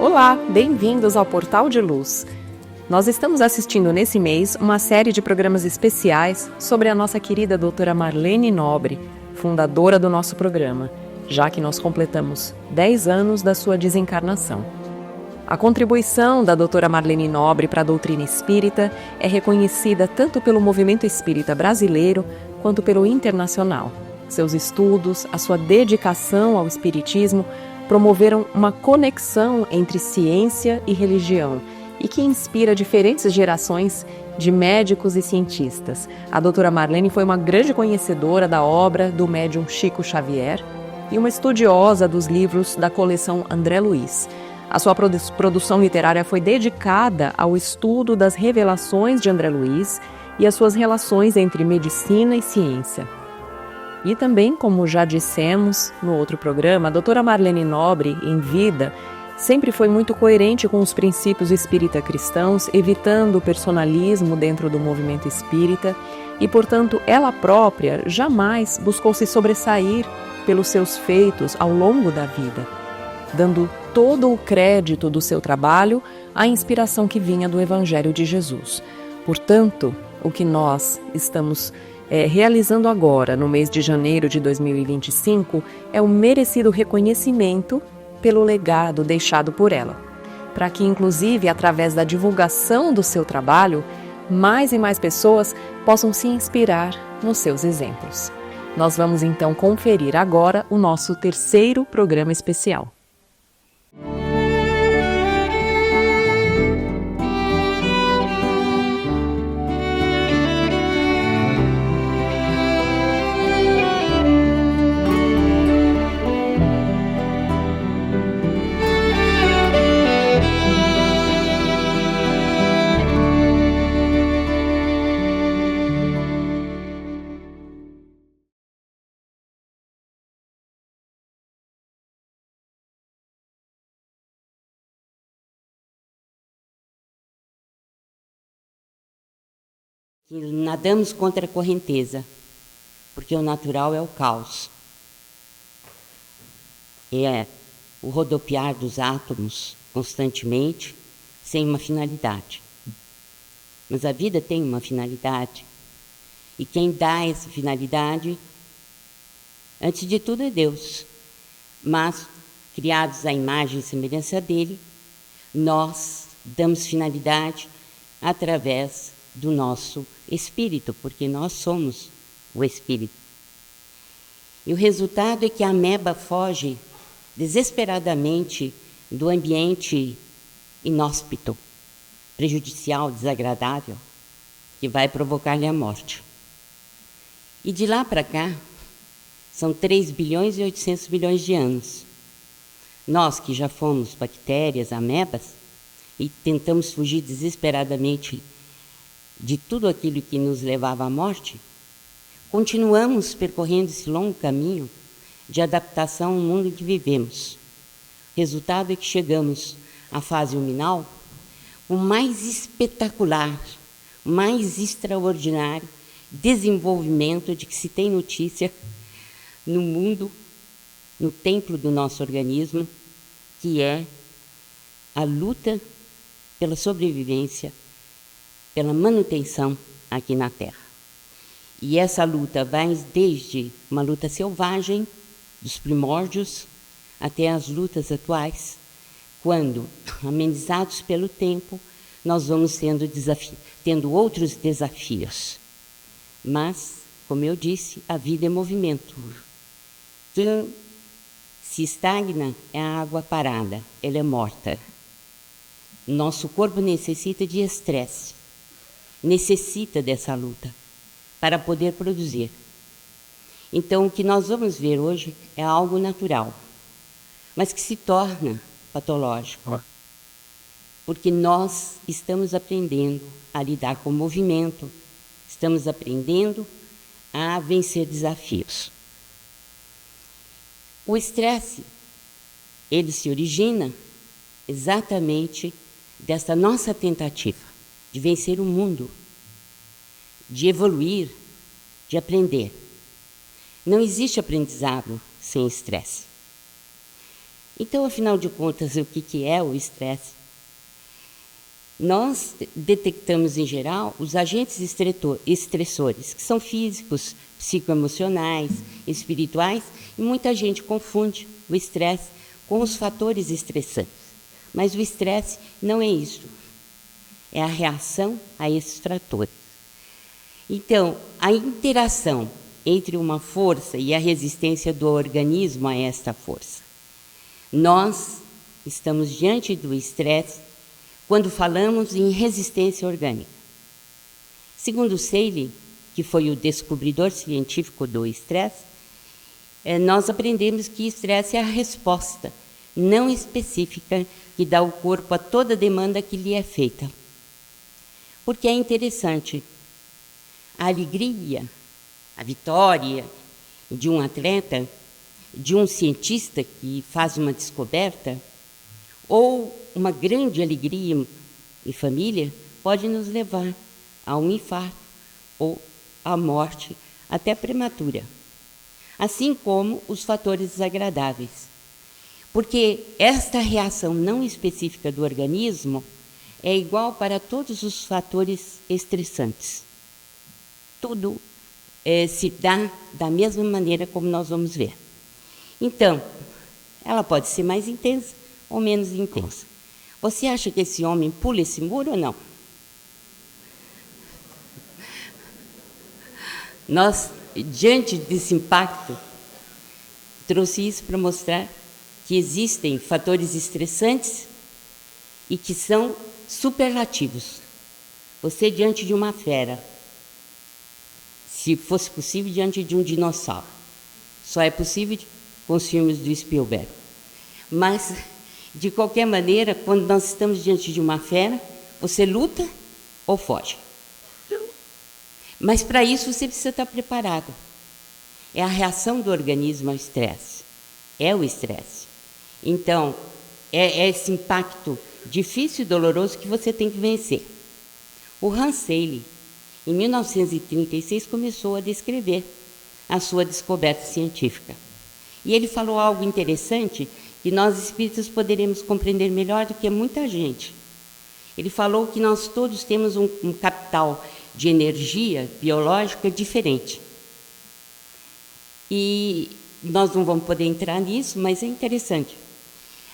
Olá, bem-vindos ao Portal de Luz. Nós estamos assistindo nesse mês uma série de programas especiais sobre a nossa querida doutora Marlene Nobre, fundadora do nosso programa, já que nós completamos 10 anos da sua desencarnação. A contribuição da doutora Marlene Nobre para a doutrina espírita é reconhecida tanto pelo movimento espírita brasileiro quanto pelo internacional. Seus estudos, a sua dedicação ao espiritismo promoveram uma conexão entre ciência e religião e que inspira diferentes gerações de médicos e cientistas. A doutora Marlene foi uma grande conhecedora da obra do médium Chico Xavier e uma estudiosa dos livros da coleção André Luiz. A sua produção literária foi dedicada ao estudo das revelações de André Luiz e as suas relações entre medicina e ciência. E também, como já dissemos no outro programa, a doutora Marlene Nobre, em vida, sempre foi muito coerente com os princípios espírita cristãos, evitando o personalismo dentro do movimento espírita e, portanto, ela própria jamais buscou se sobressair pelos seus feitos ao longo da vida, dando todo o crédito do seu trabalho à inspiração que vinha do Evangelho de Jesus. Portanto, o que nós estamos realizando agora, no mês de janeiro de 2025, é um merecido reconhecimento pelo legado deixado por ela, para que, inclusive, através da divulgação do seu trabalho, mais e mais pessoas possam se inspirar nos seus exemplos. Nós vamos então conferir agora o nosso terceiro programa especial. Que nadamos contra a correnteza, porque o natural é o caos. É o rodopiar dos átomos constantemente, sem uma finalidade. Mas a vida tem uma finalidade. E quem dá essa finalidade, antes de tudo, é Deus. Mas, criados à imagem e semelhança dele, nós damos finalidade através do nosso espírito, porque nós somos o espírito. E o resultado é que a ameba foge desesperadamente do ambiente inóspito, prejudicial, desagradável, que vai provocar-lhe a morte. E de lá para cá, são 3 bilhões e 800 bilhões de anos. Nós que já fomos bactérias, amebas, e tentamos fugir desesperadamente de tudo aquilo que nos levava à morte, continuamos percorrendo esse longo caminho de adaptação ao mundo em que vivemos. O resultado é que chegamos à fase luminal, o mais espetacular, mais extraordinário desenvolvimento de que se tem notícia no mundo, no templo do nosso organismo, que é a luta pela sobrevivência, pela manutenção aqui na Terra. E essa luta vai desde uma luta selvagem, dos primórdios, até as lutas atuais, quando, amenizados pelo tempo, nós vamos tendo outros desafios. Mas, como eu disse, a vida é movimento. Quem se estagna é a água parada, ela é morta. Nosso corpo necessita de estresse, necessita dessa luta para poder produzir. Então, o que nós vamos ver hoje é algo natural, mas que se torna patológico, porque nós estamos aprendendo a lidar com o movimento, estamos aprendendo a vencer desafios. O estresse, ele se origina exatamente dessa nossa tentativa de vencer o mundo, de evoluir, de aprender. Não existe aprendizado sem estresse. Então, afinal de contas, o que é o estresse? Nós detectamos, em geral, os agentes estressores, que são físicos, psicoemocionais, espirituais, e muita gente confunde o estresse com os fatores estressantes. Mas o estresse não é isso, é a reação a esses fatores. Então, a interação entre uma força e a resistência do organismo a esta força. Nós estamos diante do estresse quando falamos em resistência orgânica. Segundo Seeley, que foi o descobridor científico do estresse, nós aprendemos que estresse é a resposta não específica que dá ao corpo a toda demanda que lhe é feita. Porque é interessante, a alegria, a vitória de um atleta, de um cientista que faz uma descoberta, ou uma grande alegria em família, pode nos levar a um infarto ou à morte, até prematura. Assim como os fatores desagradáveis. Porque esta reação não específica do organismo é igual para todos os fatores estressantes. Tudo se dá da mesma maneira, como nós vamos ver. Então, ela pode ser mais intensa ou menos intensa. Você acha que esse homem pula esse muro ou não? Nós, diante desse impacto, trouxe isso para mostrar que existem fatores estressantes e que são superlativos. Você diante de uma fera, se fosse possível, diante de um dinossauro. Só é possível com os filmes do Spielberg. Mas, de qualquer maneira, quando nós estamos diante de uma fera, você luta ou foge. Mas, para isso, você precisa estar preparado. É a reação do organismo ao estresse. É o estresse. Então, é esse impacto difícil e doloroso que você tem que vencer. O Hans Selye, em 1936, começou a descrever a sua descoberta científica. E ele falou algo interessante que nós espíritas poderemos compreender melhor do que muita gente. Ele falou que nós todos temos um capital de energia biológica diferente. E nós não vamos poder entrar nisso, mas é interessante.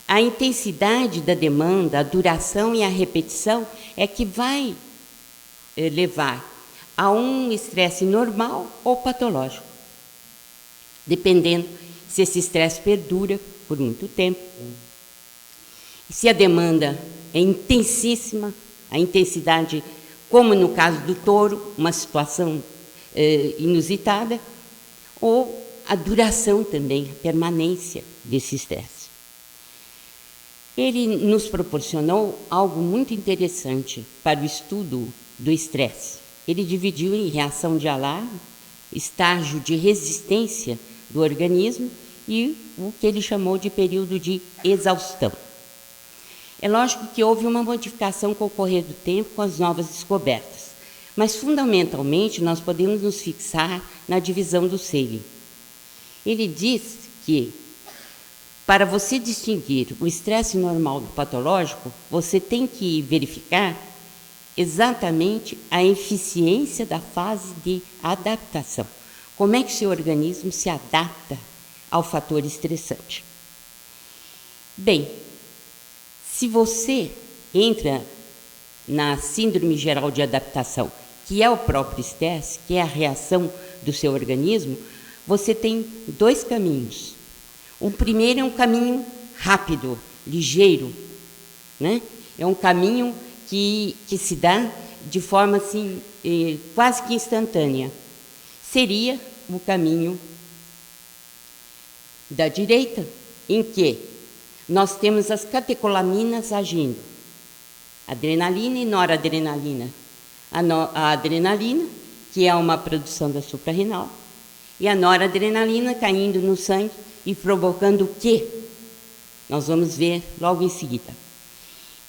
A intensidade da demanda, a duração e a repetição é que vai levar a um estresse normal ou patológico, dependendo se esse estresse perdura por muito tempo. Se a demanda é intensíssima, a intensidade, como no caso do touro, uma situação inusitada, ou a duração também, a permanência desse estresse. Ele nos proporcionou algo muito interessante para o estudo do estresse. Ele dividiu em reação de alarme, estágio de resistência do organismo e o que ele chamou de período de exaustão. É lógico que houve uma modificação com o correr do tempo, com as novas descobertas, mas fundamentalmente nós podemos nos fixar na divisão do Selye. Ele diz que para você distinguir o estresse normal do patológico, você tem que verificar exatamente a eficiência da fase de adaptação. Como é que o seu organismo se adapta ao fator estressante? Bem, se você entra na síndrome geral de adaptação, que é o próprio estresse, que é a reação do seu organismo, você tem dois caminhos. O primeiro é um caminho rápido, ligeiro, né? É um caminho que se dá de forma assim, quase que instantânea. Seria o caminho da direita, em que nós temos as catecolaminas agindo, adrenalina e noradrenalina. A adrenalina, que é uma produção da suprarrenal, e a noradrenalina caindo no sangue e provocando o quê? Nós vamos ver logo em seguida.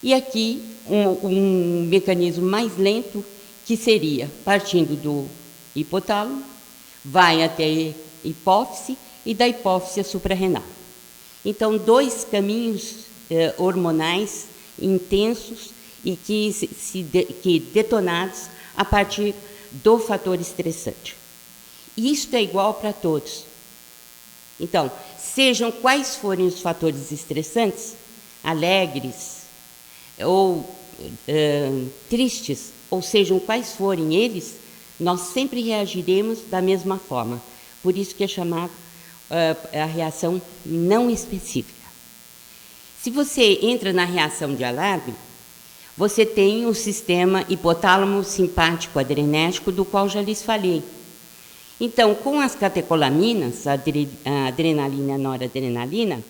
E aqui um mecanismo mais lento, que seria partindo do hipotálamo, vai até a hipófise e da hipófise a suprarrenal. Então, dois caminhos hormonais intensos e que detonados a partir do fator estressante. Isto é igual para todos. Então, sejam quais forem os fatores estressantes, alegres ou tristes, ou sejam quais forem eles, nós sempre reagiremos da mesma forma. Por isso que é chamado a reação não específica. Se você entra na reação de alarme, você tem o sistema hipotálamo simpático adrenérgico, do qual já lhes falei. Então, com as catecolaminas, a adrenalina e a noradrenalina,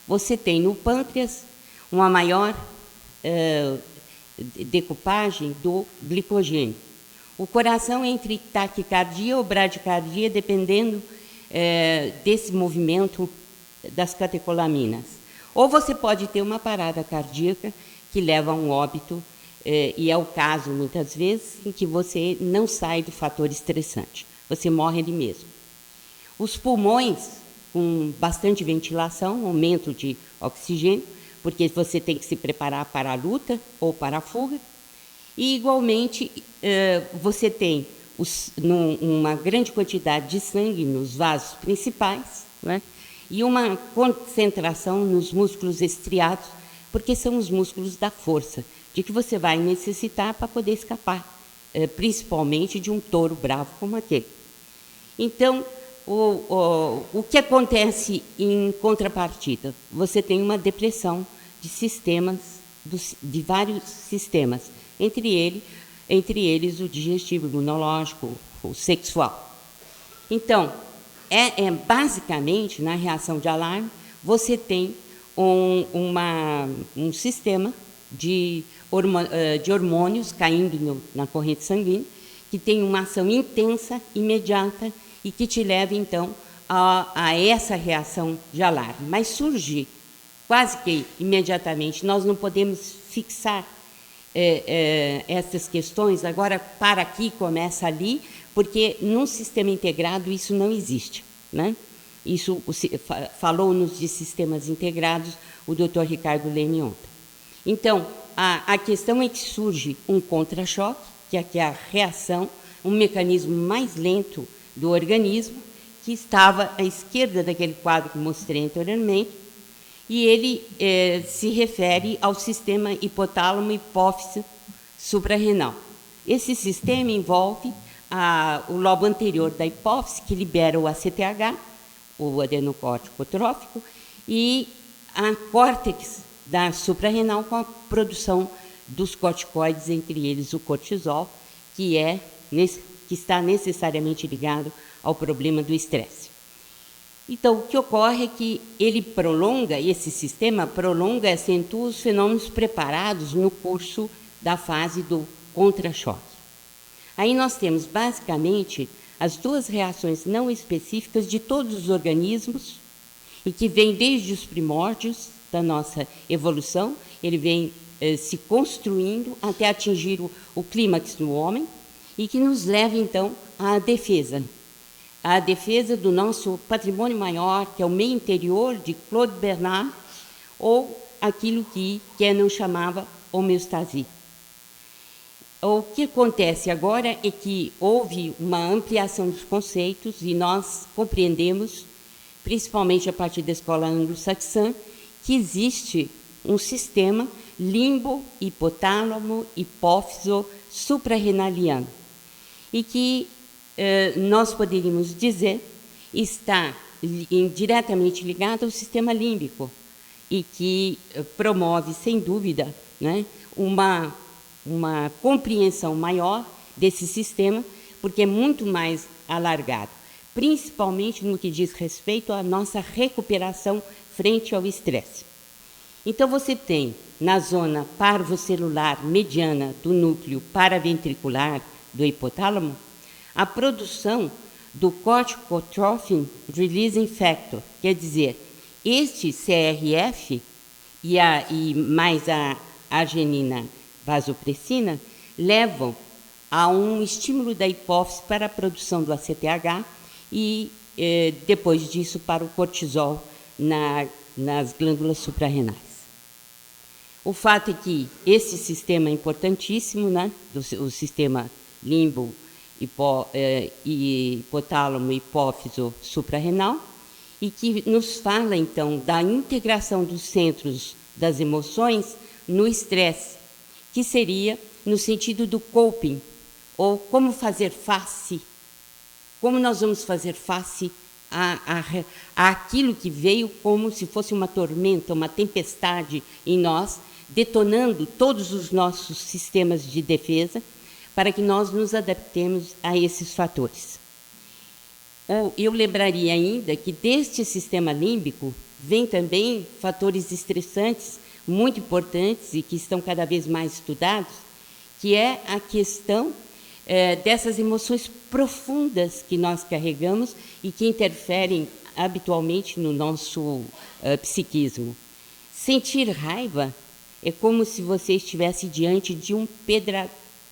você tem no pâncreas uma maior decupagem do glicogênio. O coração entre taquicardia ou bradicardia, dependendo desse movimento das catecolaminas. Ou você pode ter uma parada cardíaca que leva a um óbito, e é o caso, muitas vezes, em que você não sai do fator estressante. Você morre ali mesmo. Os pulmões, com bastante ventilação, aumento de oxigênio, porque você tem que se preparar para a luta ou para a fuga. E, igualmente, você tem uma grande quantidade de sangue nos vasos principais, né? E uma concentração nos músculos estriados, porque são os músculos da força, de que você vai necessitar para poder escapar, principalmente de um touro bravo como aquele. Então, o que acontece em contrapartida? Você tem uma depressão de sistemas, de vários sistemas, entre eles o digestivo, o imunológico, o sexual. Então, basicamente, na reação de alarme, você tem um sistema de hormônios caindo na corrente sanguínea, que tem uma ação intensa, imediata, e que te leva, então, a essa reação de alarme. Mas surge quase que imediatamente. Nós não podemos fixar essas questões, agora para aqui, começa ali, porque num sistema integrado isso não existe, né? Isso falou-nos de sistemas integrados o Dr. Ricardo Leme ontem. Então, a questão é que surge um contra-choque, que é a reação, um mecanismo mais lento do organismo, que estava à esquerda daquele quadro que mostrei anteriormente, e ele se refere ao sistema hipotálamo-hipófise suprarrenal. Esse sistema envolve o lobo anterior da hipófise, que libera o ACTH, o adenocórtico trófico, e a córtex da suprarrenal, com a produção dos corticoides, entre eles o cortisol, que está necessariamente ligado ao problema do estresse. Então, o que ocorre é que esse sistema prolonga e acentua os fenômenos preparados no curso da fase do contra-choque. Aí nós temos, basicamente, as duas reações não específicas de todos os organismos, e que vêm desde os primórdios da nossa evolução, ele vem se construindo até atingir o clímax no homem, e que nos leva, então, à defesa. A defesa do nosso patrimônio maior, que é o meio interior de Claude Bernard, ou aquilo que Kennan chamava homeostasia. O que acontece agora é que houve uma ampliação dos conceitos e nós compreendemos, principalmente a partir da escola anglo-saxã, que existe um sistema limbo, hipotálamo, hipófiso, suprarrenaliano, e que nós poderíamos dizer está diretamente ligado ao sistema límbico e que promove, sem dúvida, né, uma compreensão maior desse sistema, porque é muito mais alargado, principalmente no que diz respeito à nossa recuperação frente ao estresse. Então, você tem, na zona parvocelular mediana do núcleo paraventricular do hipotálamo, a produção do corticotrophin releasing factor, quer dizer, este CRF e mais a arginina vasopressina levam a um estímulo da hipófise para a produção do ACTH e, depois disso, para o cortisol nas glândulas suprarrenais. O fato é que esse sistema é importantíssimo, né? O sistema limbo, hipotálamo, hipófiso, suprarrenal, e que nos fala, então, da integração dos centros das emoções no estresse, que seria no sentido do coping, ou como fazer face, como nós vamos fazer face àquilo que veio como se fosse uma tormenta, uma tempestade em nós, detonando todos os nossos sistemas de defesa, para que nós nos adaptemos a esses fatores. Eu lembraria ainda que deste sistema límbico vem também fatores estressantes muito importantes e que estão cada vez mais estudados, que é a questão dessas emoções profundas que nós carregamos e que interferem habitualmente no nosso psiquismo. Sentir raiva é como se você estivesse diante de um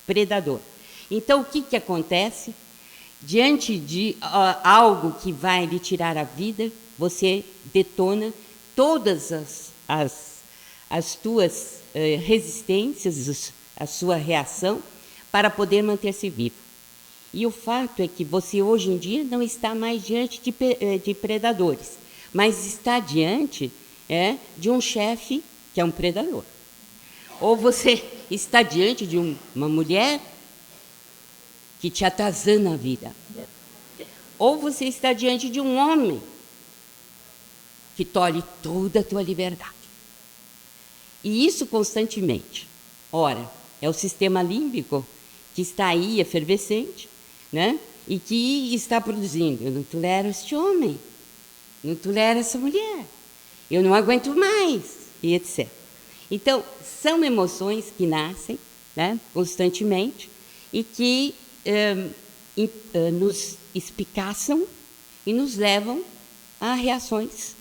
predador. Então, o que acontece? Diante de algo que vai lhe tirar a vida, você detona todas as tuas resistências, a sua reação, para poder manter-se vivo. E o fato é que você, hoje em dia, não está mais diante de predadores, mas está diante de um chefe que é um predador. Ou você está diante de uma mulher que te atazana a vida. Ou você está diante de um homem que tolhe toda a tua liberdade. E isso constantemente. Ora, é o sistema límbico que está aí efervescente, né? E que está produzindo. Eu não tolero este homem, não tolero essa mulher, eu não aguento mais, e etc. Então, são emoções que nascem, né, constantemente e que nos espicaçam e nos levam a reações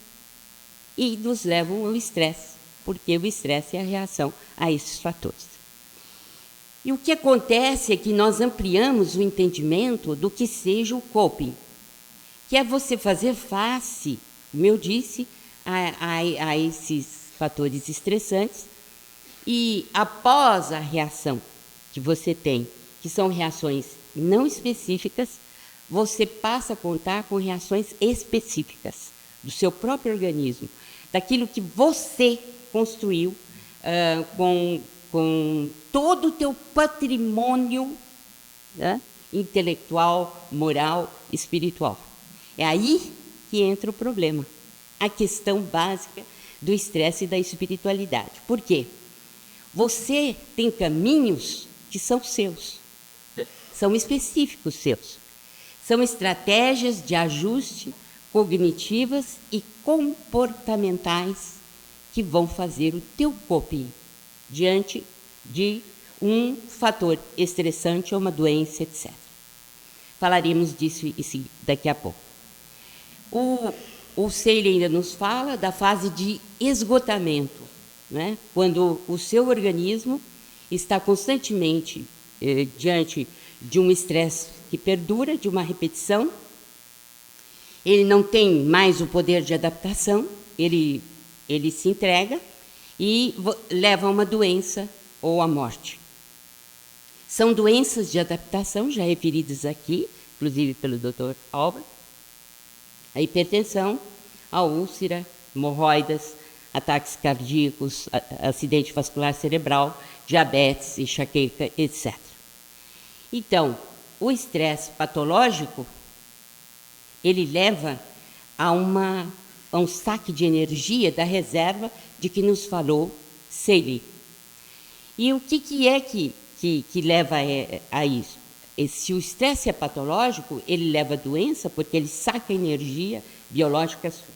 e nos levam ao estresse, porque o estresse é a reação a esses fatores. E o que acontece é que nós ampliamos o entendimento do que seja o coping, que é você fazer face, como eu disse, a esses fatores estressantes, e após a reação que você tem, que são reações não específicas, você passa a contar com reações específicas do seu próprio organismo, daquilo que você construiu com todo o teu patrimônio, né, intelectual, moral, espiritual. É aí que entra o problema, a questão básica do estresse e da espiritualidade. Por quê? Você tem caminhos que são seus, são específicos seus. São estratégias de ajuste cognitivas e comportamentais que vão fazer o teu coping diante de um fator estressante ou uma doença, etc. Falaremos disso daqui a pouco. O Seyle ainda nos fala da fase de esgotamento, né? Quando o seu organismo está constantemente diante de um estresse que perdura, de uma repetição, ele não tem mais o poder de adaptação, ele se entrega e leva a uma doença ou à morte. São doenças de adaptação, já referidas aqui, inclusive pelo Dr. Albert: a hipertensão, a úlcera, hemorroidas, ataques cardíacos, acidente vascular cerebral, diabetes, enxaqueca, etc. Então, o estresse patológico, ele leva a um saque de energia da reserva de que nos falou Seyle. E o que é que leva a isso? Se o estresse é patológico, ele leva a doença porque ele saca energia biológica sua.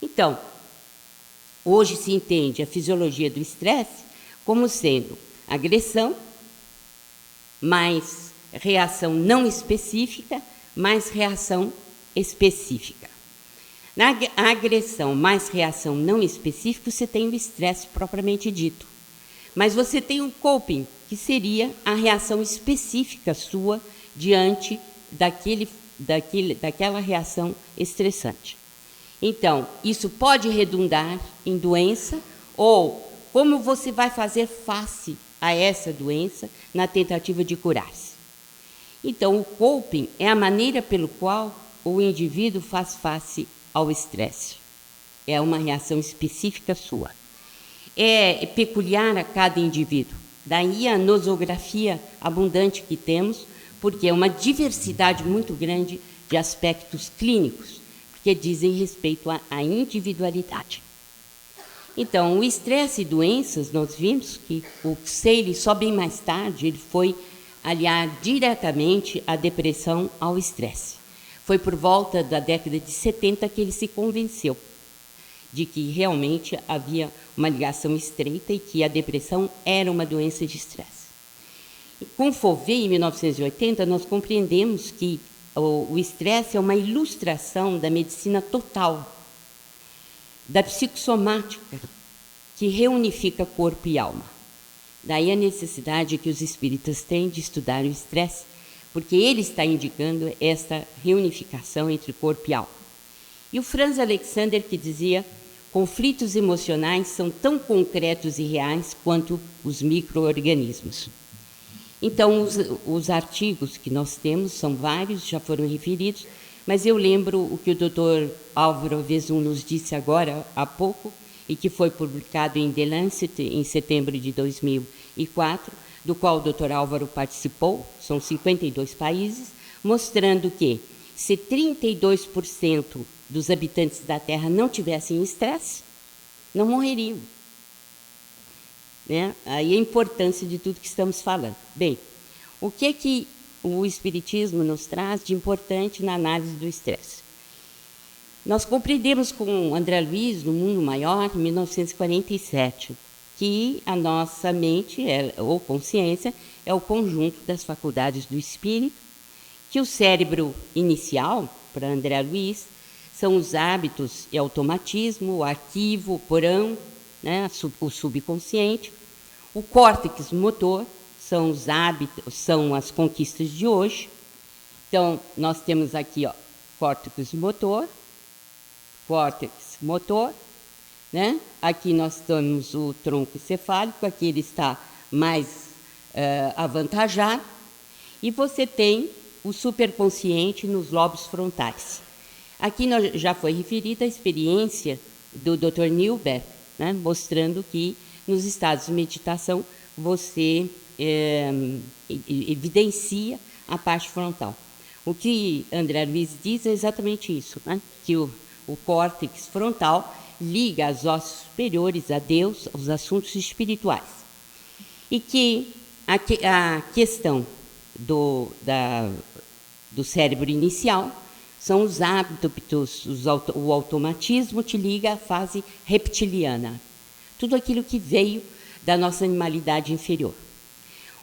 Então, hoje se entende a fisiologia do estresse como sendo agressão, mais reação não específica, mais reação específica. Na agressão mais reação não específica, você tem o estresse propriamente dito. Mas você tem um coping, que seria a reação específica sua diante daquela reação estressante. Então, isso pode redundar em doença, ou como você vai fazer face a essa doença na tentativa de curar-se. Então, o coping é a maneira pelo qual o indivíduo faz face ao estresse. É uma reação específica sua. É peculiar a cada indivíduo. Daí a nosografia abundante que temos, porque é uma diversidade muito grande de aspectos clínicos, porque dizem respeito à individualidade. Então, o estresse e doenças, nós vimos que o Seyle, só bem mais tarde, ele foi aliar diretamente a depressão ao estresse. Foi por volta da década de 70 que ele se convenceu de que realmente havia uma ligação estreita e que a depressão era uma doença de estresse. Com Fauvet, em 1980, nós compreendemos que o estresse é uma ilustração da medicina total, da psicossomática, que reunifica corpo e alma. Daí a necessidade que os espíritas têm de estudar o estresse, porque ele está indicando esta reunificação entre corpo e alma. E o Franz Alexander, que dizia: conflitos emocionais são tão concretos e reais quanto os micro-organismos. Então, os artigos que nós temos são vários, já foram referidos, mas eu lembro o que o Dr. Álvaro Vezum nos disse agora, há pouco, e que foi publicado em The Lancet em setembro de 2004, do qual o Dr. Álvaro participou, são 52 países, mostrando que se 32% dos habitantes da Terra não tivessem estresse, não morreriam. Né? Aí a importância de tudo que estamos falando. Bem, o que o Espiritismo nos traz de importante na análise do estresse? Nós compreendemos com André Luiz, no Mundo Maior, em 1947, que a nossa mente, ou consciência, é o conjunto das faculdades do espírito, que o cérebro inicial, para André Luiz, são os hábitos e automatismo, o arquivo, o porão, né, o subconsciente. O córtex motor são os hábitos, são as conquistas de hoje. Então, nós temos aqui, ó, córtex motor, né? Aqui nós temos o tronco encefálico, aqui ele está mais avantajado, e você tem o superconsciente nos lobos frontais. Aqui já foi referida a experiência do Dr. Newberg, né, mostrando que nos estados de meditação você evidencia a parte frontal. O que André Luiz diz é exatamente isso, né, que o córtex frontal liga as ossos superiores a Deus, aos assuntos espirituais. E que a questão do cérebro inicial são os hábitos, o automatismo te liga à fase reptiliana. Tudo aquilo que veio da nossa animalidade inferior.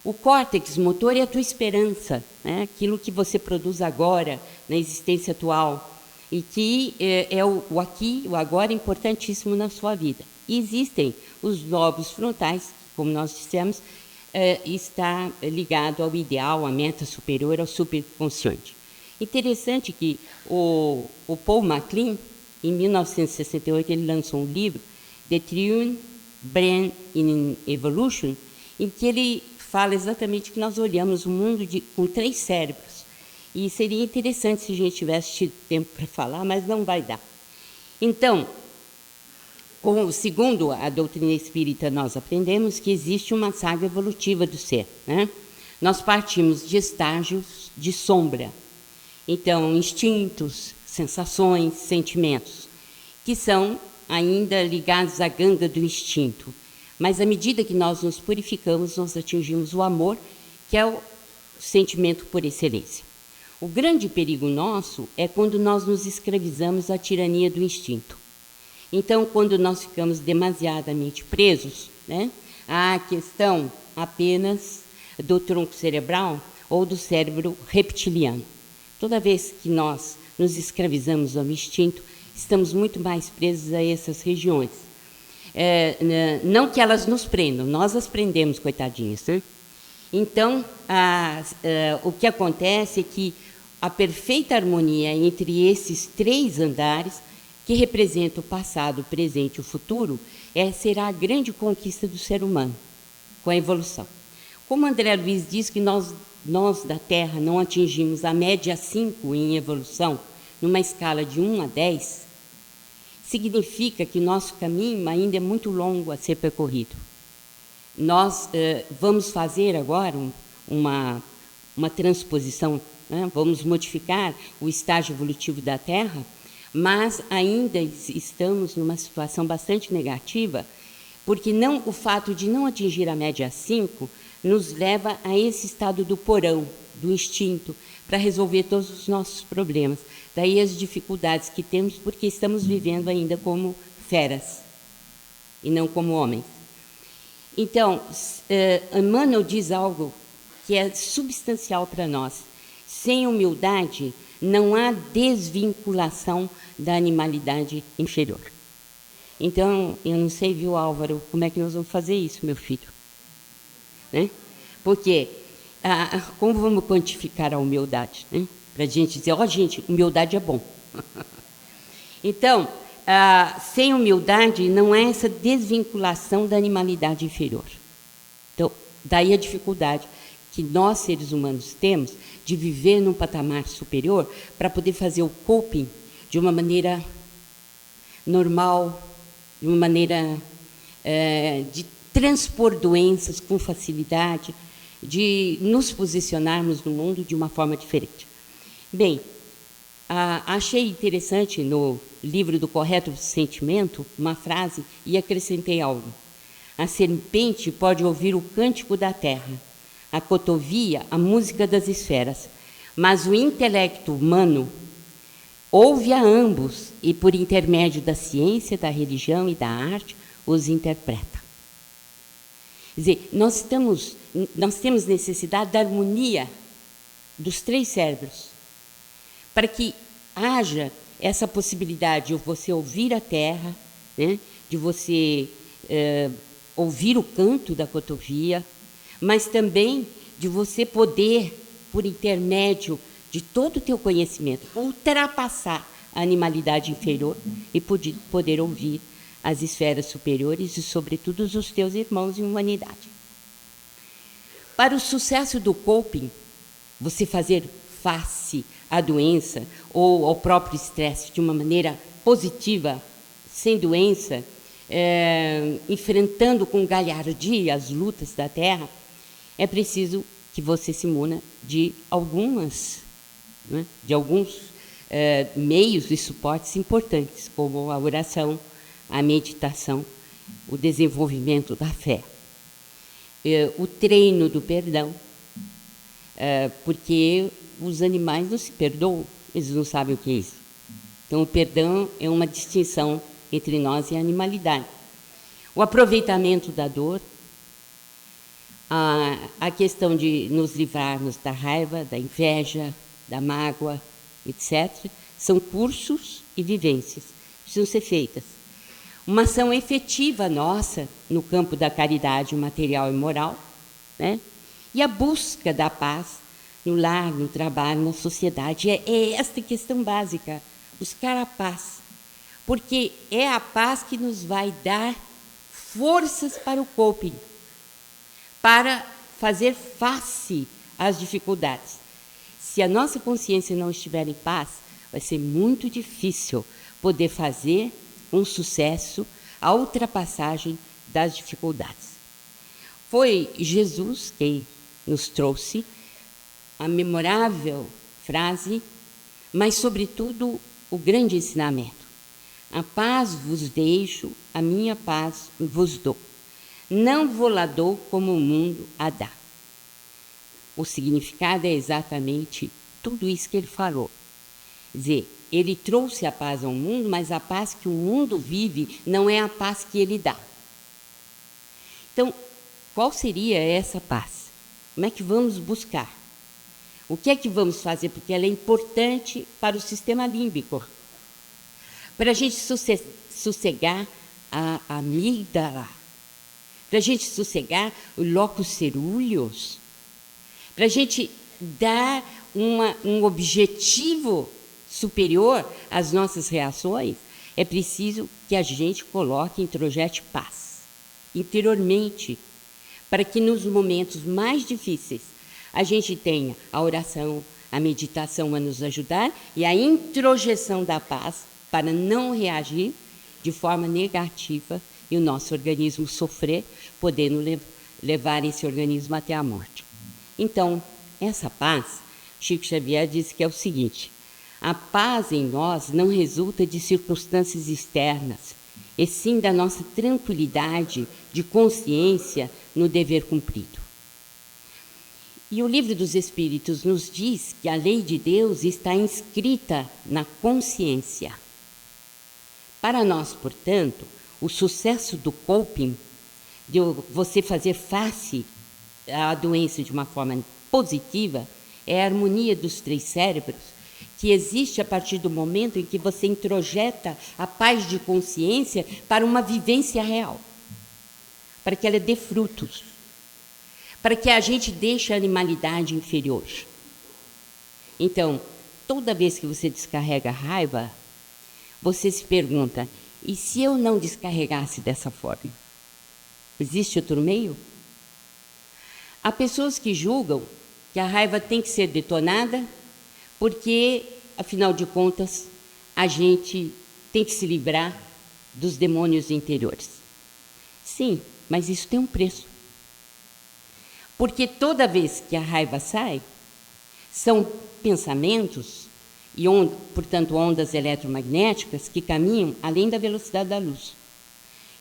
O córtex motor é a tua esperança, né? Aquilo que você produz agora, na existência atual, e que é o aqui, o agora, importantíssimo na sua vida. E existem os lobos frontais, como nós dissemos, está ligado ao ideal, à meta superior, ao superconsciente. Interessante que o Paul MacLean, em 1968, ele lançou um livro, The Triune Brain in Evolution, em que ele fala exatamente que nós olhamos o mundo com 3 cérebros. E seria interessante se a gente tivesse tido tempo para falar, mas não vai dar. Então, segundo a doutrina espírita, nós aprendemos que existe uma saga evolutiva do ser, né? Nós partimos de estágios de sombra. Então, instintos, sensações, sentimentos, que são ainda ligados à ganga do instinto. Mas, à medida que nós nos purificamos, nós atingimos o amor, que é o sentimento por excelência. O grande perigo nosso é quando nós nos escravizamos à tirania do instinto. Então, quando nós ficamos demasiadamente presos, né, à questão apenas do tronco cerebral ou do cérebro reptiliano. Toda vez que nós nos escravizamos ao instinto, estamos muito mais presos a essas regiões. Não que elas nos prendam, nós as prendemos, coitadinhas. Né? Então, o que acontece é que a perfeita harmonia entre esses 3 andares que representa o passado, o presente e o futuro, será a grande conquista do ser humano, com a evolução. Como André Luiz diz que nós da Terra não atingimos a média 5 em evolução, numa escala de 1 a 10, significa que o nosso caminho ainda é muito longo a ser percorrido. Nós vamos fazer agora uma transposição, né? Vamos modificar o estágio evolutivo da Terra, mas ainda estamos numa situação bastante negativa, porque o fato de não atingir a média 5 nos leva a esse estado do porão, do instinto, para resolver todos os nossos problemas. Daí as dificuldades que temos, porque estamos vivendo ainda como feras, e não como homens. Então, Emmanuel diz algo que é substancial para nós. Sem humildade, não há desvinculação da animalidade inferior. Então, eu não sei, viu, Álvaro, como é que nós vamos fazer isso, meu filho? Né? Porque, como vamos quantificar a humildade? Né? Para a gente dizer, gente, humildade é bom. Então, sem humildade, não há essa desvinculação da animalidade inferior. Então, daí a dificuldade que nós, seres humanos, temos de viver num patamar superior para poder fazer o coping de uma maneira normal, de uma maneira de transpor doenças com facilidade, de nos posicionarmos no mundo de uma forma diferente. Bem, achei interessante no livro do Correto Sentimento uma frase e acrescentei algo. A serpente pode ouvir o cântico da terra, a cotovia, a música das esferas, mas o intelecto humano ouve a ambos e, por intermédio da ciência, da religião e da arte, os interpreta. Quer dizer, nós temos necessidade da harmonia dos 3 cérebros, para que haja essa possibilidade de você ouvir a terra, né, de você ouvir o canto da cotovia, mas também de você poder, por intermédio de todo o teu conhecimento, ultrapassar a animalidade inferior e poder ouvir as esferas superiores e, sobretudo, os teus irmãos em humanidade. Para o sucesso do coping, você fazer face à doença ou ao próprio estresse de uma maneira positiva, sem doença, enfrentando com galhardia as lutas da Terra, é preciso que você se muna de alguns meios e suportes importantes, como a oração, a meditação, o desenvolvimento da fé, o treino do perdão, porque os animais não se perdoam, eles não sabem o que é isso. Então, o perdão é uma distinção entre nós e a animalidade. O aproveitamento da dor, a questão de nos livrarmos da raiva, da inveja, da mágoa, etc., são cursos e vivências que precisam ser feitas. Uma ação efetiva nossa no campo da caridade material e moral, né? E a busca da paz no lar, no trabalho, na sociedade. É esta questão básica, buscar a paz, porque é a paz que nos vai dar forças para o coping, para fazer face às dificuldades. Se a nossa consciência não estiver em paz, vai ser muito difícil poder fazer um sucesso a ultrapassagem das dificuldades. Foi Jesus quem nos trouxe a memorável frase, mas, sobretudo, o grande ensinamento. A paz vos deixo, a minha paz vos dou. Não vou-la dou como o mundo a dá. O significado é exatamente tudo isso que ele falou. Quer dizer, ele trouxe a paz ao mundo, mas a paz que o mundo vive não é a paz que ele dá. Então, qual seria essa paz? Como é que vamos buscar? O que é que vamos fazer? Porque ela é importante para o sistema límbico. Para a gente sossegar a amígdala, para a gente sossegar o locus cerúleus, para a gente dar um objetivo superior às nossas reações, é preciso que a gente coloque, introjete paz interiormente, para que nos momentos mais difíceis a gente tenha a oração, a meditação a nos ajudar e a introjeção da paz para não reagir de forma negativa e o nosso organismo sofrer, podendo levar esse organismo até a morte. Então, essa paz, Chico Xavier disse que é o seguinte: a paz em nós não resulta de circunstâncias externas, e sim da nossa tranquilidade de consciência no dever cumprido. E o Livro dos Espíritos nos diz que a lei de Deus está inscrita na consciência. Para nós, portanto, o sucesso do coping, de você fazer face à doença de uma forma positiva, é a harmonia dos 3 cérebros, que existe a partir do momento em que você introjeta a paz de consciência para uma vivência real, para que ela dê frutos, para que a gente deixe a animalidade inferior. Então, toda vez que você descarrega a raiva, você se pergunta: e se eu não descarregasse dessa forma? Existe outro meio? Há pessoas que julgam que a raiva tem que ser detonada porque, afinal de contas, a gente tem que se livrar dos demônios interiores. Sim, mas isso tem um preço. Porque toda vez que a raiva sai, são pensamentos e, portanto, ondas eletromagnéticas que caminham além da velocidade da luz.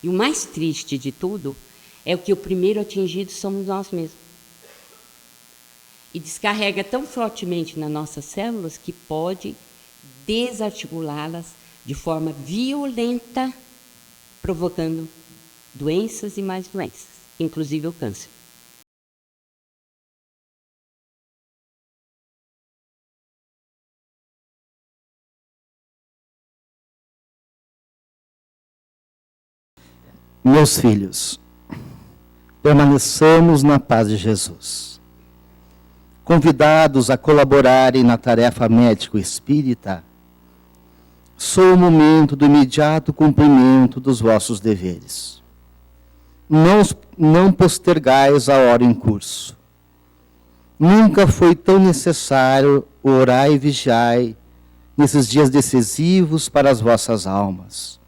E o mais triste de tudo é que o primeiro atingido somos nós mesmos. E descarrega tão fortemente nas nossas células que pode desarticulá-las de forma violenta, provocando doenças e mais doenças, inclusive o câncer. Meus filhos, permaneçamos na paz de Jesus. Convidados a colaborarem na tarefa médico-espírita, sou o momento do imediato cumprimento dos vossos deveres. Não postergais a hora em curso. Nunca foi tão necessário orar e vigiar nesses dias decisivos para as vossas almas.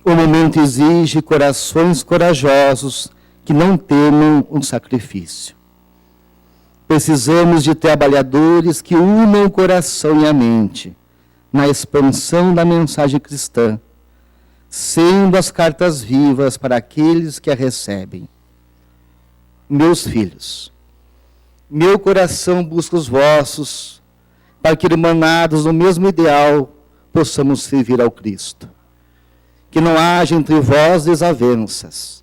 O momento exige corações corajosos que não temam um sacrifício. Precisamos de trabalhadores que unam o coração e a mente na expansão da mensagem cristã, sendo as cartas vivas para aqueles que a recebem. Meus filhos, meu coração busca os vossos, para que, irmanados no mesmo ideal, possamos servir ao Cristo. Que não haja entre vós desavenças,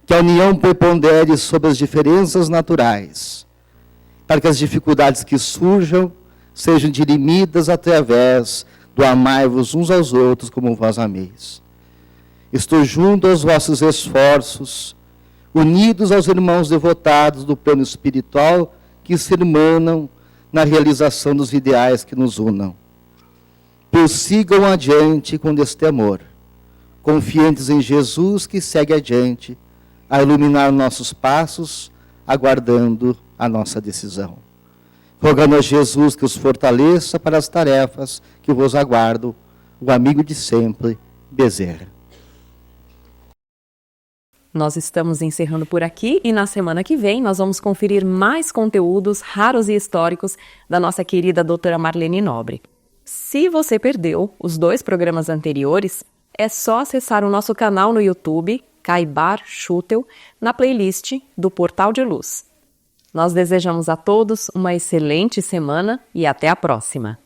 que a união prepondere sobre as diferenças naturais, para que as dificuldades que surjam sejam dirimidas através do amai-vos uns aos outros como vós ameis. Estou junto aos vossos esforços, unidos aos irmãos devotados do plano espiritual que se irmanam na realização dos ideais que nos unam. Prossigam adiante com este amor, confiantes em Jesus que segue adiante, a iluminar nossos passos, aguardando a nossa decisão. Rogando a Jesus que os fortaleça para as tarefas que vos aguardo, o amigo de sempre, Bezerra. Nós estamos encerrando por aqui e na semana que vem nós vamos conferir mais conteúdos raros e históricos da nossa querida doutora Marlene Nobre. Se você perdeu os 2 programas anteriores, é só acessar o nosso canal no YouTube, Caibar Schutel, na playlist do Portal de Luz. Nós desejamos a todos uma excelente semana e até a próxima.